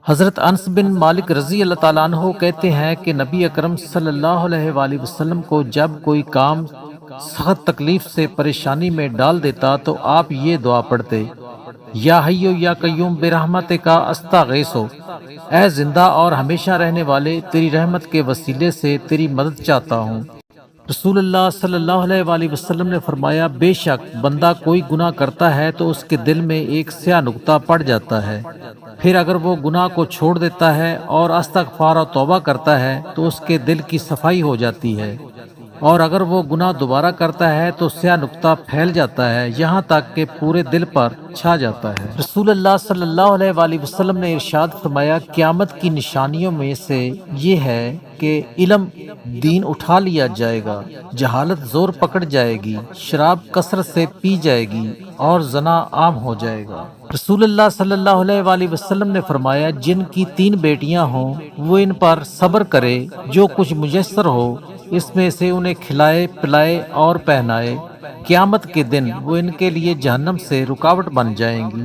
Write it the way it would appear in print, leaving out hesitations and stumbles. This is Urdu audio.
حضرت انس بن مالک رضی اللہ تعالیٰ عنہ کہتے ہیں کہ نبی اکرم صلی اللہ علیہ وآلہ وسلم کو جب کوئی کام سخت تکلیف سے پریشانی میں ڈال دیتا تو آپ یہ دعا پڑھتے: یا حیو یا قیوم برحمتک استغیثو، اے زندہ اور ہمیشہ رہنے والے، تیری رحمت کے وسیلے سے تیری مدد چاہتا ہوں۔ رسول اللہ صلی اللہ علیہ وآلہ وسلم نے فرمایا: بے شک بندہ کوئی گناہ کرتا ہے تو اس کے دل میں ایک سیاہ نقطہ پڑ جاتا ہے، پھر اگر وہ گناہ کو چھوڑ دیتا ہے اور استغفار و توبہ کرتا ہے تو اس کے دل کی صفائی ہو جاتی ہے، اور اگر وہ گناہ دوبارہ کرتا ہے تو سیاہ نقطہ پھیل جاتا ہے یہاں تک کہ پورے دل پر چھا جاتا ہے۔ رسول اللہ صلی اللہ علیہ وآلہ وسلم نے ارشاد فرمایا: قیامت کی نشانیوں میں سے یہ ہے کہ علم دین اٹھا لیا جائے گا، جہالت زور پکڑ جائے گی، شراب کثرت سے پی جائے گی اور زنا عام ہو جائے گا۔ رسول اللہ صلی اللہ علیہ وآلہ وسلم نے فرمایا: جن کی 3 بیٹیاں ہوں وہ ان پر صبر کرے، جو کچھ میسر ہو اس میں سے انہیں کھلائے پلائے اور پہنائے، قیامت کے دن وہ ان کے لیے جہنم سے رکاوٹ بن جائیں گی۔